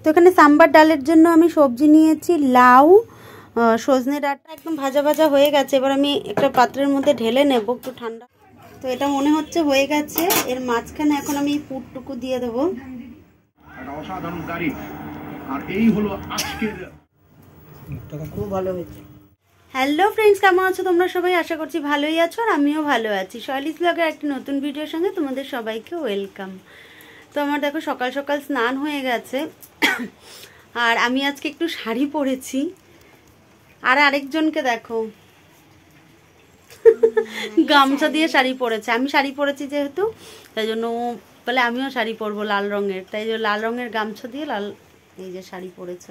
তো এখানে সাম্বার ডালের জন্য আমি সবজি নিয়েছি লাউ, সজনে ডাঁটা একদম ভাজা ভাজা হয়ে গেছে। এবার আমি একটা পাত্রের মধ্যে ঢেলে নেব একটু ঠান্ডা। তো এটা মনে হচ্ছে হয়ে গেছে। এর মাঝখানে এখন আমি পুরটুকু দিয়ে দেবো। অসাধারণ গাড়ি। আর এই হলো আজকের, খুব ভালো হয়েছে। হ্যালো ফ্রেন্ডস, কেমন আছো তোমরা সবাই? আশা করছি ভালোই আছো আর আমিও ভালো আছি। শৈলীস ব্লগের একটি নতুন ভিডিওর সঙ্গে তোমাদের সবাইকে ওয়েলকাম। তো আমার দেখো সকাল সকাল স্নান হয়ে গেছে আর আমি আজকে একটু শাড়ি পরেছি। আর আরেকজনকে দেখো গামছা দিয়ে শাড়ি পরেছে। আমি শাড়ি পরেছি যেহেতু, তাই জন্য বলে আমিও শাড়ি পরবো লাল রঙের, তাই জন্য লাল রঙের গামছা দিয়ে লাল এই যে শাড়ি পরেছে।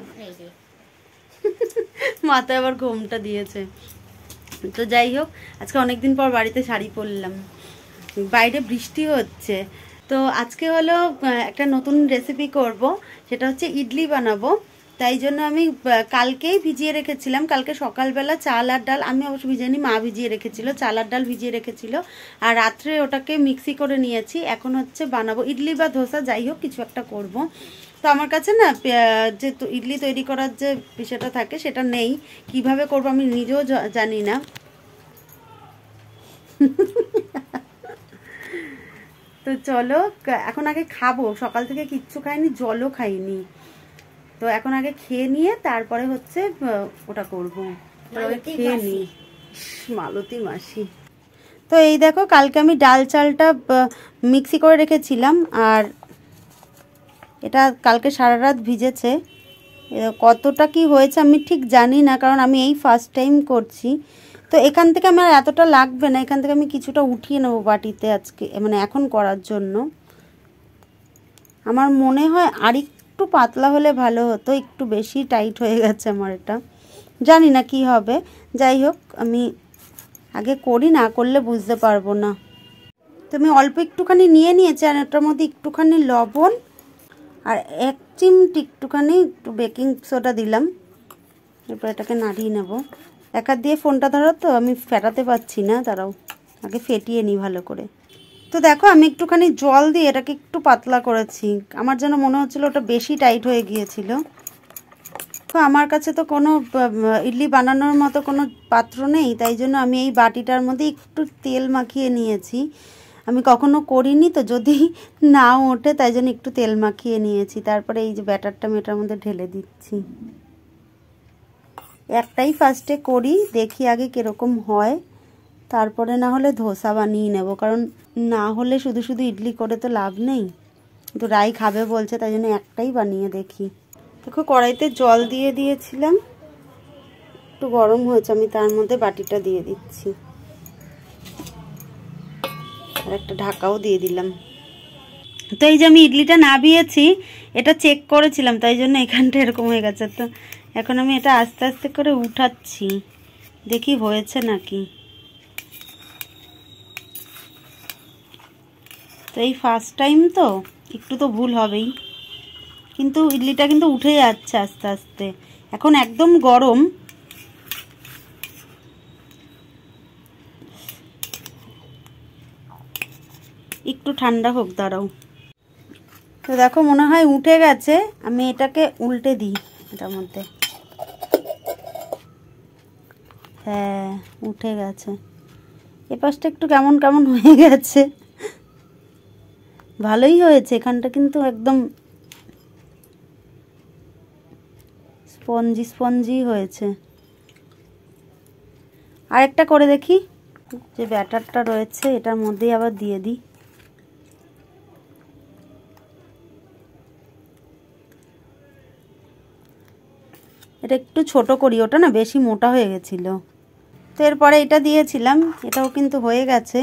মাথায় আবার ঘোমটা দিয়েছে। তো যাই হোক, আজকে অনেকদিন পর বাড়িতে শাড়ি পরলাম। বাইরে বৃষ্টি হচ্ছে। তো আজকে হলো একটা নতুন রেসিপি করব, সেটা হচ্ছে ইডলি বানাবো। তাই জন্য আমি কালকেই ভিজিয়ে রেখেছিলাম। কালকে সকালবেলা চাল আর ডাল, আমি অবশ্য ভিজিয়ে মা ভিজিয়ে রেখেছিল, চাল আর ডাল ভিজিয়ে রেখেছিল। আর রাত্রে ওটাকে মিক্সি করে নিয়েছি। এখন হচ্ছে বানাবো ইডলি বা ধোসা, যাই হোক কিছু একটা করব। তো আমার কাছে না যে ইডলি তৈরি করার যে বিষয়টা থাকে সেটা নেই। কিভাবে করব আমি নিজেও জানি না। তো চলো এখন আগে খাবো। সকাল থেকে কিচ্ছু খাইনি, জলও খাইনি। তো এখন আগে খেয়ে নিয়ে তারপরে হচ্ছে ওটা করবো। খেয়ে নি মালতী মাসি। তো এই দেখো, কালকে আমি ডাল চালটা মিক্সি করে রেখেছিলাম আর এটা কালকে সারা রাত ভিজেছে। কতটা কি হয়েছে আমি ঠিক জানি না, কারণ আমি এই ফার্স্ট টাইম করছি। তো এখান থেকে আমার এতটা লাগবে না, এখান থেকে আমি কিছুটা উঠিয়ে নেবো বাটিতে আজকে, মানে এখন করার জন্য। আমার মনে হয় আর একটু পাতলা হলে ভালো হতো, একটু বেশি টাইট হয়ে গেছে আমার এটা, জানি না কি হবে। যাই হোক, আমি আগে করি, না করলে বুঝতে পারবো না। তো আমি অল্প একটুখানি নিয়ে নিয়েছি আর এটার মধ্যে একটুখানি লবণ আর এক চিমটি একটুখানি বেকিং সোডা দিলাম। এরপর এটাকে নাড়িয়ে নেব। এক হাত দিয়ে ফোনটা ধরো, তো আমি ফেটাতে পারছি না, দাঁড়াও আগে ফেটিয়ে নিই ভালো করে। তো দেখো আমি একটুখানি জল দিয়ে এটাকে একটু পাতলা করেছি। আমার যেন মনে হচ্ছিলো ওটা বেশি টাইট হয়ে গিয়েছিল। তো আমার কাছে তো কোনো ইডলি বানানোর মতো কোনো পাত্র নেই, তাই জন্য আমি এই বাটিটার মধ্যে একটু তেল মাখিয়ে নিয়েছি। আমি কখনো করিনি, তো যদি না ওঠে তাই জন্য একটু তেল মাখিয়ে নিয়েছি। তারপরে এই যে ব্যাটারটা আমি এটার মধ্যে ঢেলে দিচ্ছি। একটাই ফার্স্টে করি, দেখি আগে কীরকম হয়, তারপরে না হলে ধোসা বানিয়ে নেব। কারণ না হলে শুধু শুধু ইডলি করে তো লাভ নেই। তো রাই খাবে বলছে, তাই জন্য একটাই বানিয়ে দেখি। দেখো কড়াইতে জল দিয়ে দিয়েছিলাম, একটু গরম হয়েছে, আমি তার মধ্যে বাটিটা দিয়ে দিচ্ছি আর একটা ঢাকাও দিয়ে দিলাম। তো এই যে আমি ইডলিটা নাবিয়েছি, এটা চেক করেছিলাম, তাই জন্য এখানটা এরকম হয়ে গেছে। তো এখন আমি এটা আস্তে আস্তে করে উঠাচ্ছি, দেখি হয়েছে নাকি। তো এই ফার্স্ট টাইম তো একটু তো ভুল হবেই, কিন্তু ইডলিটা কিন্তু উঠে যাচ্ছে আস্তে আস্তে। এখন একদম গরম, একটু ঠান্ডা হোক, দাঁড়াও। তো দেখো মনে হয় উঠে গেছে। আমি এটাকে উল্টে দিই এটার মধ্যে। হ্যাঁ উঠে গেছে। এ পাশটা একটু কেমন কেমন হয়ে গেছে, ভালোই হয়েছে। এখানটা কিন্তু একদম স্পঞ্জি স্পঞ্জি হয়েছে। আরেকটা করে দেখি, যে ব্যাটারটা রয়েছে এটার মধ্যেই আবার দিয়ে দিই। এটা একটু ছোট করি, ওটা না বেশি মোটা হয়ে গেছিল। তো এরপরে এটা দিয়েছিলাম, এটাও কিন্তু হয়ে গেছে।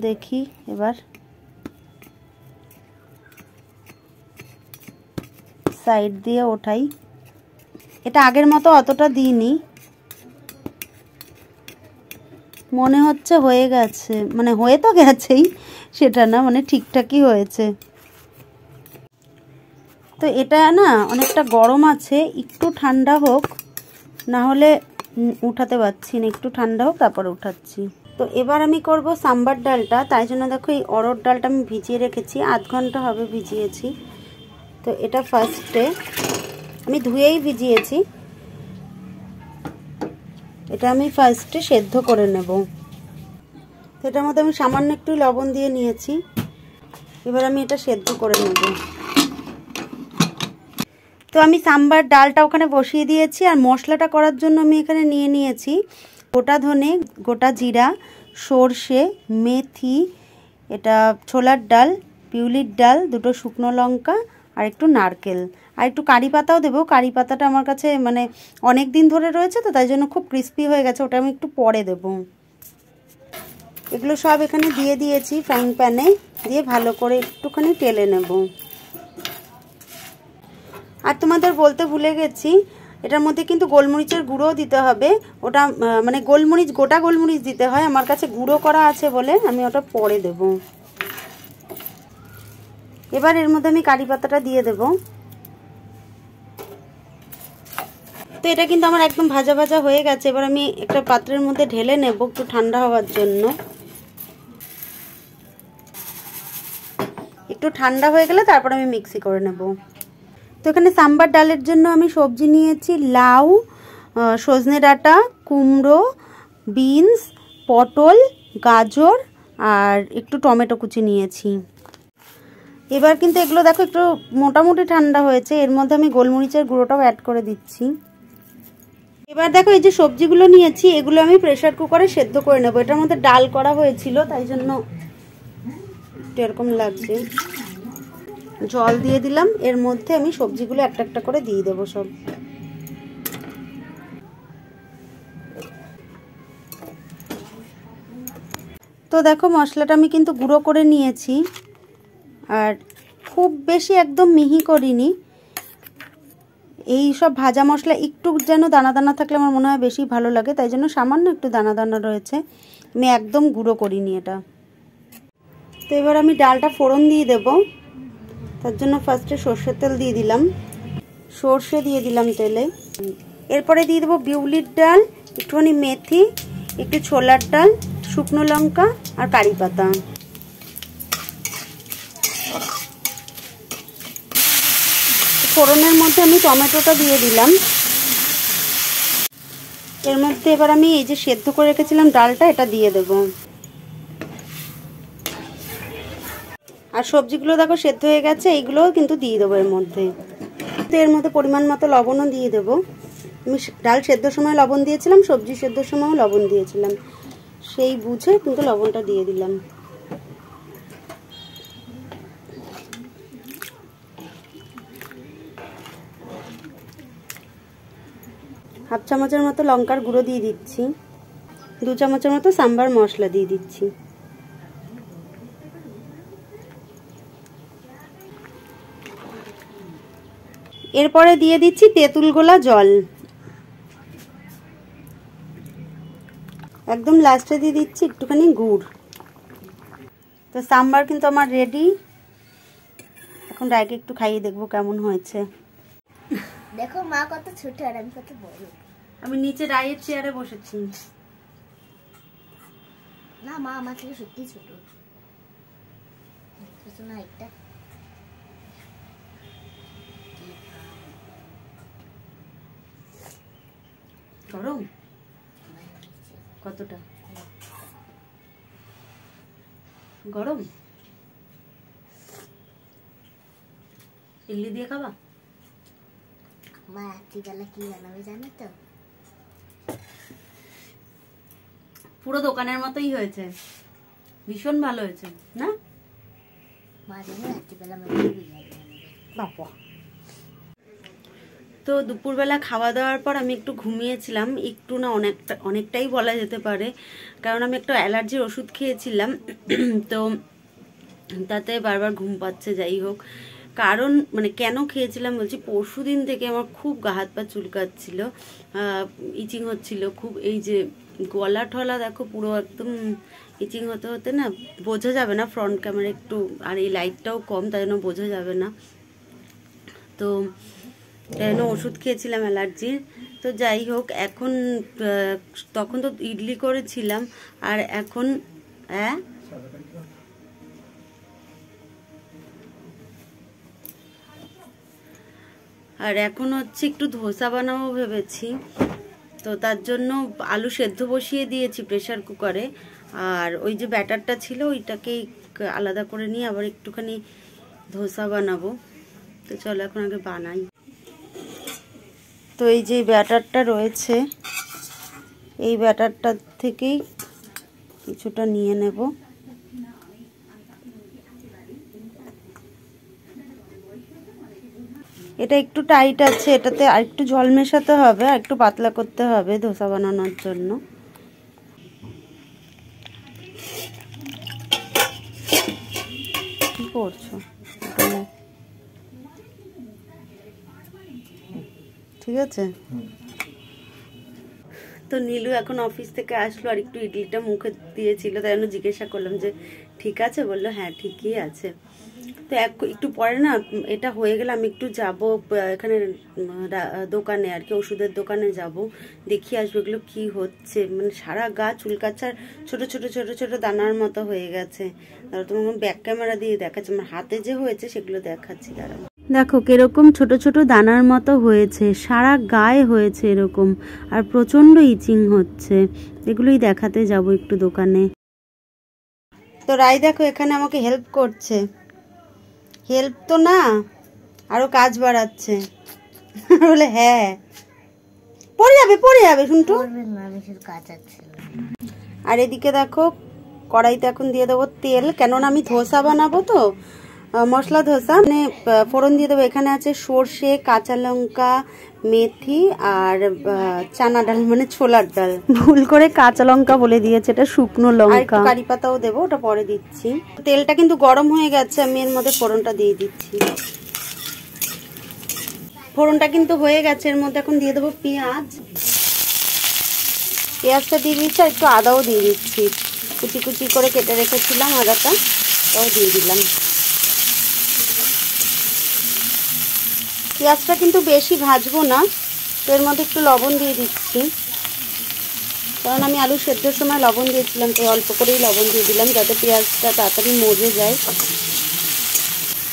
দেখি এবার সাইড দিয়ে ওঠাই। এটা আগের মতো অতটা দিইনি, মনে হচ্ছে হয়ে গেছে, মানে হয়ে তো গেছেই সেটা না, মানে ঠিকঠাকই হয়েছে। তো এটা না অনেকটা গরম আছে, একটু ঠান্ডা হোক, না হলে উঠাতে পারছি না। একটু ঠান্ডা হোক তারপরে উঠাচ্ছি। তো এবার আমি করব সাম্বার ডালটা। তাই জন্য দেখো এই অরহর ডালটা আমি ভিজিয়ে রেখেছি, আধ ঘন্টা হবে ভিজিয়েছি। তো এটা ফার্স্টে আমি ধুয়েই ভিজিয়েছি, এটা আমি ফার্স্টে সেদ্ধ করে নেব। তো এটার মধ্যে আমি সামান্য একটু লবণ দিয়ে নিয়েছি, এবার আমি এটা সেদ্ধ করে নেব। তো আমি সাম্বার ডালটা ওখানে বসিয়ে দিয়েছি, আর মশলাটা করার জন্য আমি এখানে নিয়ে নিয়েছি গোটা ধনে, গোটা জিরা, সর্ষে, মেথি, এটা ছোলার ডাল, পিউলির ডাল, দুটো শুকনো লঙ্কা আর একটু নারকেল, আর একটু কারি পাতাও দেবো। কারি পাতাটা আমার কাছে মানে অনেক দিন ধরে রয়েছে, তো তাই জন্য খুব ক্রিস্পি হয়ে গেছে, ওটা আমি একটু পরে দেবো। এগুলো সব এখানে দিয়ে দিয়েছি ফ্রাইং প্যানে, দিয়ে ভালো করে একটুখানি টেলে নেব। আর তোমাদের বলতে ভুলে গেছি, এটার মধ্যে কিন্তু গোলমরিচের গুঁড়োও দিতে হবে। ওটা মানে গোলমরিচ, গোটা গোলমরিচ দিতে হয়, আমার কাছে গুঁড়ো করা আছে বলে আমি ওটা পরে দেব। এবার এর মধ্যে আমি কারি পাতাটা দিয়ে দেব। তো এটা কিন্তু আমার একদম ভাজা ভাজা হয়ে গেছে, এবার আমি একটা পাত্রের মধ্যে ঢেলে নেব একটু ঠান্ডা হওয়ার জন্য। একটু ঠান্ডা হয়ে গেলে তারপর আমি মিক্সি করে নেব। তো এখানে সাম্বার ডালের জন্য আমি সবজি নিয়েছি লাউ, সজনে ডাঁটা, কুমড়ো, বিনস, পটল, গাজর আর একটু টমেটো কুচি নিয়েছি। এবার কিন্তু এগুলো দেখো একটু মোটামুটি ঠান্ডা হয়েছে, এর মধ্যে আমি গোলমরিচের গুঁড়োটাও অ্যাড করে দিচ্ছি। এবার দেখো এই যে সবজিগুলো নিয়েছি, এগুলো আমি প্রেসার কুকারে সেদ্ধ করে নেব। এটার মধ্যে ডাল করা হয়েছিল, তাই জন্য একটু এরকম লাগছে। জল দিয়ে দিলাম, এর মধ্যে আমি সবজিগুলো একটা একটা করে দিয়ে দেবো সব। তো দেখো মশলাটা আমি কিন্তু গুঁড়ো করে নিয়েছি, আর খুব বেশি একদম মিহি করিনি। এই সব ভাজা মশলা একটু যেন দানা দানা থাকলে আমার মনে হয় বেশি ভালো লাগে, তাই জন্য সামান্য একটু দানা দানা রয়েছে, আমি একদম গুঁড়ো করিনি এটা। তো এবার আমি ডালটা ফোড়ন দিয়ে দেব, তার জন্য ফার্স্টে সর্ষের তেল দিয়ে দিলাম, সর্ষে দিয়ে দিলাম তেলে। এরপরে দিয়ে দেবো বিউলির ডাল, একটুখানি মেথি, একটু ছোলার ডাল, শুকনো লঙ্কা আর কারি পাতা। ফোড়নের মধ্যে আমি টমেটোটা দিয়ে দিলাম। এর মধ্যে এবার আমি এই যে সেদ্ধ করে রেখেছিলাম ডালটা, এটা দিয়ে দেব। আর সবজিগুলো দেখো সেদ্ধ হয়ে গেছে, এইগুলোও কিন্তু দিয়ে দেবো এর মধ্যে। তো এর মধ্যে পরিমাণ মতো লবণও দিয়ে দেবো। আমি ডাল সেদ্ধর সময় লবণ দিয়েছিলাম, সবজি সেদ্ধর সময়ও লবণ দিয়েছিলাম, সেই বুঝে কিন্তু লবণটা দিয়ে দিলাম। হাফ চামচের মতো লঙ্কার গুঁড়ো দিয়ে দিচ্ছি, 2 চামচের মতো সাম্বার মশলা দিয়ে দিচ্ছি। এরপরে দিয়ে দিচ্ছি তেঁতুল গোলা জল, একদম লাস্টে দিয়ে দিচ্ছি একটুখানি গুড়। তো সাম্বার কিন্তু আমার রেডি, এখন রায়কে একটু খাইয়ে দেখবো কেমন হয়েছে। দেখো মা কত ছোট আর আমি কত বড়। আমি নিচে রায়ের চেয়ারে বসেছি। না মা আমার থেকে সত্যি ছোট না একটা। গরম কতটা? গরম? ইডলি দিয়ে খাবা? মা রাত্রিবেলা কি বানাবে জানো তো? পুরো দোকানের মতোই হয়েছে, ভীষণ ভালো হয়েছে না? মা জানো রাত্রিবেলা বিরিয়ানি বাবা। তো দুপুরবেলা খাওয়া দাওয়ার পর আমি একটু ঘুমিয়েছিলাম, একটু না অনেকটাই বলা যেতে পারে, কারণ আমি একটা অ্যালার্জির ওষুধ খেয়েছিলাম, তো তাতে বারবার ঘুম পাচ্ছে। যাই হোক, কারণ মানে কেন খেয়েছিলাম বলছি, পরশুদিন থেকে আমার খুব গা হাত পা চুলকাচ্ছিল, ইচিং হচ্ছিল খুব, এই যে গলা ঠলা দেখো পুরো একদম ইচিং হতে হতে না বোঝা যাবে না, ফ্রন্ট ক্যামেরা একটু, আর এই লাইটটাও কম, তাই জন্য বোঝা যাবে না। তো তাই জন্য ওষুধ খেয়েছিলাম অ্যালার্জির। তো যাই হোক, এখন তখন তো ইডলি করেছিলাম, আর এখন আর এখন হচ্ছে একটু ধোসা বানাবো ভেবেছি, তো তার জন্য আলু সেদ্ধ বসিয়ে দিয়েছি প্রেসার কুকারে। আর ওই যে ব্যাটারটা ছিল ওইটাকেই আলাদা করে নিয়ে আবার একটুখানি ধোসা বানাবো। তো চলো এখন আগে বানাই। তো এই যে ব্যাটারটা রয়েছে, এই ব্যাটারটা থেকেই কিছুটা নিয়ে নেব। এটা একটু টাইট আছে, এটাতে আর একটু জল মেশাতে হবে, আর একটু পাতলা করতে হবে ধোসা বানানোর জন্য। কি করছো? ঠিক আছে। তো নীলু এখন অফিস থেকে আসলো, আর একটু ইডলিটা মুখে দিয়েছিল, তাই জন্য জিজ্ঞাসা করলাম যে ঠিক আছে, বললো হ্যাঁ ঠিকই আছে। তো একটু পরে না এটা হয়ে গেলে আমি একটু যাব এখানে দোকানে আর কি, ওষুধের দোকানে যাব, দেখি আসবো এগুলো কি হচ্ছে। মানে সারা গা চুলকাচার ছোট ছোট ছোট ছোট দানার মতো হয়ে গেছে। তারপর তোমাকে ব্যাক ক্যামেরা দিয়ে দেখাচ্ছে, আমার হাতে যে হয়েছে সেগুলো দেখাচ্ছি। দাঁড়াও, দেখো কিরকম ছোট ছোট দানার মতো হয়েছে, সারা গায়ে হয়েছে এরকম, আর প্রচন্ড ইচিং হচ্ছে। এগুলোই দেখাতে যাব একটু দোকানে। তো রাই দেখো এখানে আমাকে হেল্প করছে। হেল্প তো না, আরো কাজ বাড়াচ্ছে। বলে হ্যাঁ পড়ে যাবে শুনটু। আর এদিকে দেখো কড়াইতে এখন দিয়ে দেবো তেল, কেননা আমি ধোসা বানাবো তো, মশলা ধোসা, মানে ফোড়ন দিয়ে দেবো। এখানে আছে সর্ষে, কাঁচা লঙ্কা, মেথি আর চানা ডাল মানে ছোলার ডাল, ভুল করে কাঁচা লঙ্কা বলে দিয়েছে, এটা শুকনো লঙ্কা। কারি পাতাও দেবো, ওটা পরে দিচ্ছি। তেলটা কিন্তু গরম হয়ে গেছে, আমি এর মধ্যে ফোড়নটা দিয়ে দিচ্ছি। ফোড়নটা কিন্তু হয়ে গেছে, এর মধ্যে এখন দিয়ে দেবো পেঁয়াজ। পেঁয়াজটা দিয়ে দিচ্ছি, আর একটু আদাও দিয়ে দিচ্ছি, কুচি কুচি করে কেটে রেখেছিলাম আদাটা, তাও দিয়ে দিলাম। পেঁয়াজটা কিন্তু বেশি ভাজবো না, তো এর মধ্যে একটু লবণ দিয়ে দিচ্ছি, কারণ আমি আলু সেদ্ধর সময় লবণ দিয়েছিলাম, তো অল্প করেই লবণ দিয়ে দিলাম যাতে পেঁয়াজটা তাড়াতাড়ি মজে যায়।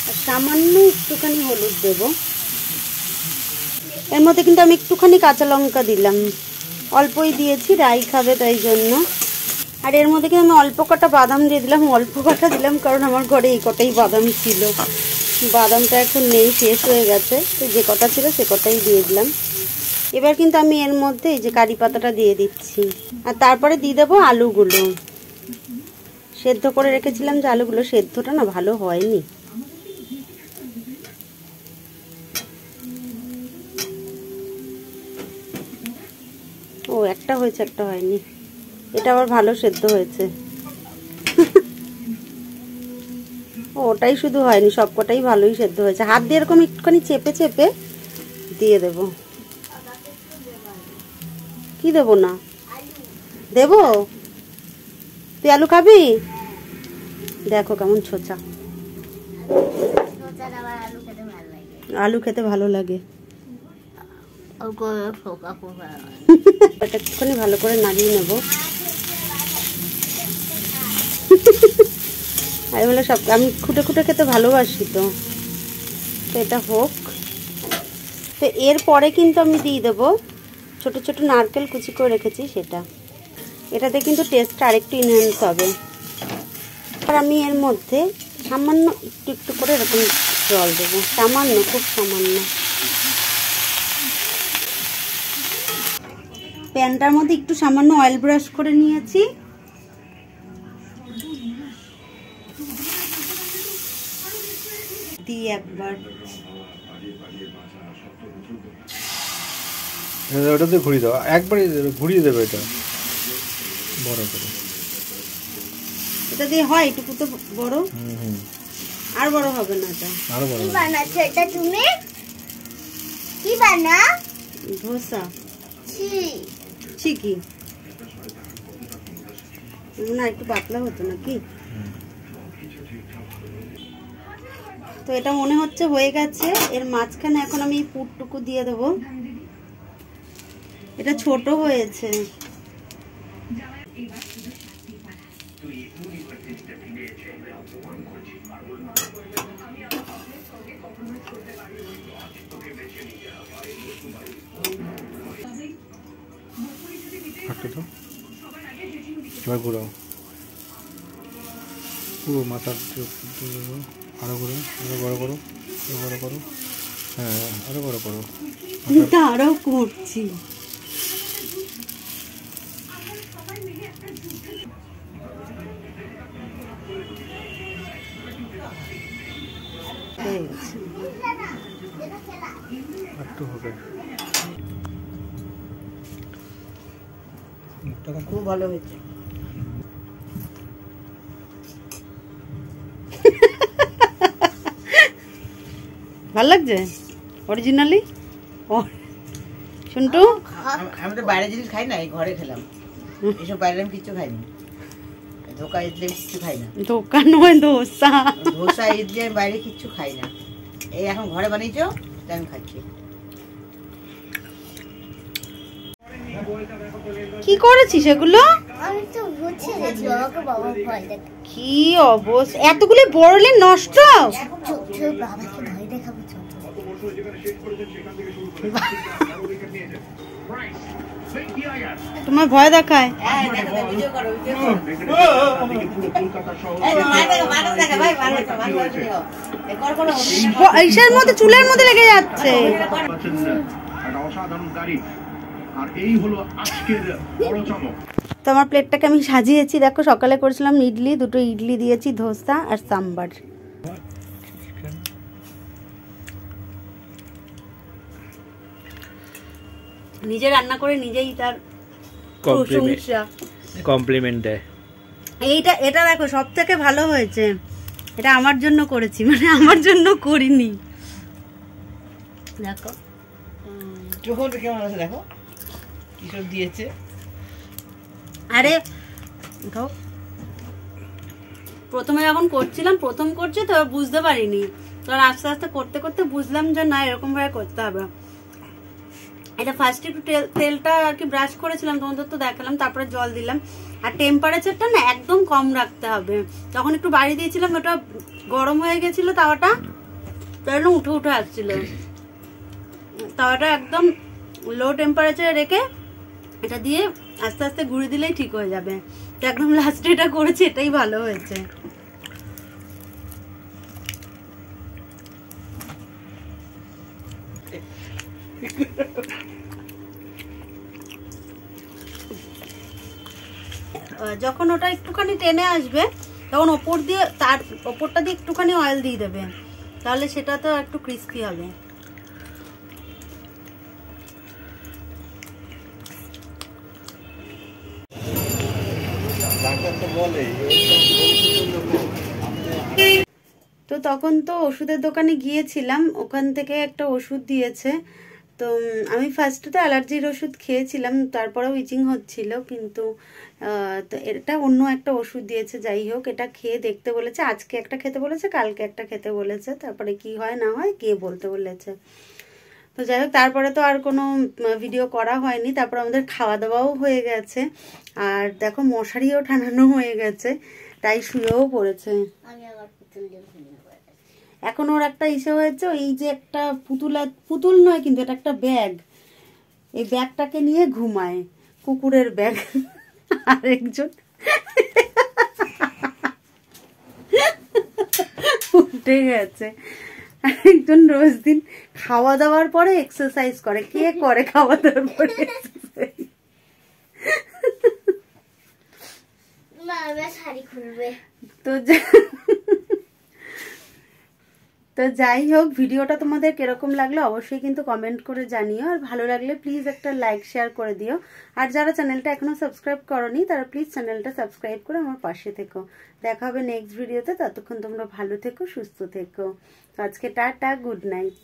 আর সামান্য একটুখানি হলুদ দেব। এর মধ্যে কিন্তু আমি একটুখানি কাঁচা লঙ্কা দিলাম, অল্পই দিয়েছি, রাই খাবে তাই জন্য। আর এর মধ্যে কিন্তু আমি অল্প কটা বাদাম দিয়ে দিলাম, অল্প কটা দিলাম কারণ আমার ঘরে এই কটাই বাদাম ছিল, বাদামটা এখন নেই, শেষ হয়ে গেছে, তো যে কটা ছিল সে কটাই দিয়ে দিলাম। এবার কিন্তু আমি এর মধ্যে এই যে কারি পাতাটা দিয়ে দিচ্ছি, আর তারপরে দিয়ে দেবো আলুগুলো। সেদ্ধ করে রেখেছিলাম যে আলুগুলো, সেদ্ধটা না ভালো হয়নি। ও একটা হয়েছে একটা হয়নি, এটা আবার ভালো সেদ্ধ হয়েছে। ওটাই শুধু হয়নি, সবকটাই ভালোই সেদ্ধ হয়েছে। হাত দিয়ে এরকম একটুখানি চেপে চেপে দিয়ে দেব। কি দেবো না দেবো? তুই আলু খাবি? দেখো কেমন ছোচা, আলু খেতে ভালো লাগে। এটা একটুখানি ভালো করে নাড়িয়ে নেবো। আমি বলে সব আমি খুঁটে খুঁটে খেতে ভালোবাসি, তো এটা হোক। তো এরপরে কিন্তু আমি দিয়ে দেবো ছোট ছোট নারকেল কুচি করে রেখেছি সেটা, এটাতে কিন্তু টেস্টটা আরেকটু ইনহ্যান্স হবে। আর আমি এর মধ্যে সামান্য একটু একটু করে এরকম জল দেবো, সামান্য, খুব সামান্য। প্যানটার মধ্যে একটু সামান্য অয়েল ব্রাশ করে নিয়েছি, দিয়ে একবার ওটাতে ঘুরিয়ে দাও, একবারই ঘুরিয়ে দেবে, এটা বড় করে। এটা দিয়ে হয় এটুকু তো বড়, আর বড় হবে না। এটা আরো বড়। কি বানাচ্ছো এটা তুমি? কি বানা? ধোসা। ছি কি না একটু পাতলা হতো নাকি? তো এটা মনে হচ্ছে হয়ে গেছে। এর মাঝখানে এখন আমি পুরটুকু দিয়ে দেবো, এটা ছোট হয়েছে। একটু তো এবার ঘুরাও পুরো মাথার আরো ঘুরো, আরো বড় করো, আরো বড় করো, হ্যাঁ আরো বড় করো। আরো করছি। একটু হবে খুব ভালো হয়েছে। ভাল লাগছে অরিজিনালি। শুনটু আমি তো বাইরের জিনিস খাই না, এই ঘরে খেলাম। এসব বাইরে আমি কিচ্ছু খাইনি, ধোকা ইডলি আমি কিচ্ছু খাই না। দোকান নয় দোসা, ধোসা ইডলি আমি বাইরে কিচ্ছু খাই না। এই এখন ঘরে বানিয়েছো তাই আমি খাচ্ছি। কি করেছিস এগুলো? আমি তো বুঝে গেছি বাবাকে, বাবা ভয় দেখ। কি অবস্থা, এতগুলি বড়লে নষ্ট। চুপ চুপ, বাবাকে ভয় দেখাবো চুপ। তোমার ভয় দেখায়? হ্যাঁ দেখো, ভিডিও করো, ভিডিও করো। পুরো কলকাতা শহর এই মানুষ দেখে ভাই, মানুষ ভিডিও কর করো। ইসের মধ্যে চুলের মধ্যে লেগে যাচ্ছে। একটা অসাধারণ গাড়ি, আর এই হলো আজকের বড় চমক। তো আমার প্লেটটাকে আমি সাজিয়েছি, দেখো সকালে করেছিলাম ইডলি, দুটো ইডলি দিয়েছি, ধোসা আর সাম্বার। নিজে রান্না করে নিজেই তার প্রশংসা, কমপ্লিমেন্ট দেয়। এটা দেখো সব থেকে ভালো হয়েছে। এটা আমার জন্য করেছি, মানে আমার জন্য করিনি। দেখো চোখটা কেমন আছে দেখো, কি সব দিয়েছে। আরে প্রথমে যখন করছিলাম, প্রথম করছি তো বুঝতে পারিনি, তো আস্তে আস্তে করতে করতে বুঝলাম যে না এরকম ভাবে করতে হবে। এটা ফার্স্ট একটু তেলটা আর কি ব্রাশ করেছিলাম, তোমাদের তো দেখালাম, তারপরে জল দিলাম। আর টেম্পারেচারটা না একদম কম রাখতে হবে। তখন একটু বাড়ি দিয়েছিলাম, ওটা গরম হয়ে গেছিল তাওয়াটা, তাহলে উঠে উঠে আসছিল। তাওয়াটা একদম লো টেম্পারেচারে রেখে এটা দিয়ে আস্তে আস্তে ঘুরে দিলেই ঠিক হয়ে যাবে। তো একদম লাস্টে এটা করেছি, এটাই ভালো হয়েছে। যখন ওটা একটুখানি টেনে আসবে তখন ওপর দিয়ে, তার ওপরটা দিয়ে একটুখানি অয়েল দিয়ে দেবে, তাহলে সেটা তো একটু ক্রিস্পি হবে। তো তখন তো ওষুধের দোকানে গিয়েছিলাম, ওখান থেকে একটা ওষুধ দিয়েছে। তো আমি ফার্স্টে তো অ্যালার্জির ওষুধ খেয়েছিলাম, তারপরেও ইচিং হচ্ছিল, কিন্তু তো এটা অন্য একটা ওষুধ দিয়েছে। যাই হোক, এটা খেয়ে দেখতে বলেছে, আজকে একটা খেতে বলেছে, কালকে একটা খেতে বলেছে, তারপরে কি হয় না হয় কে বলতে বলেছে। তো যাই হোক, তারপরে তো আর কোনো ভিডিও করা হয়নি। তারপর আমাদের খাওয়া দাওয়াও হয়ে গেছে, আর দেখো মশারিও টানানো হয়ে গেছে, তাই শুয়েও পড়েছে। আমি আবার পুতুল দিয়ে ঘুমিয়ে পড়েছি। এখন ওর একটা ইসে হয়েছে, এই যে একটা পুতুল নয় কিন্তু এটা একটা ব্যাগ, এই ব্যাগটাকে নিয়ে ঘুমায়, কুকুরের ব্যাগ। আরেকজন উঠে গেছে, আরেকজন রোজ দিন খাওয়া দাওয়ার পরে এক্সারসাইজ করে। কে করে খাওয়া দাওয়ার পরে এক্সারসাইজ? মা এবার শাড়ি খুলবে। তো যাই হোক, ভিডিওটা তোমাদের কিরকম লাগলো অবশ্যই কিন্তু কমেন্ট করে জানিও, আর ভালো লাগলে প্লিজ একটা লাইক শেয়ার করে দিও। আর যারা চ্যানেলটা এখনো সাবস্ক্রাইব করোনি তারা প্লিজ চ্যানেলটা সাবস্ক্রাইব করে আমার পাশে থেকো। দেখা হবে নেক্সট ভিডিওতে, ততক্ষণ তোমরা ভালো থেকো, সুস্থ থেকো। আজকে টাটা, গুড নাইট।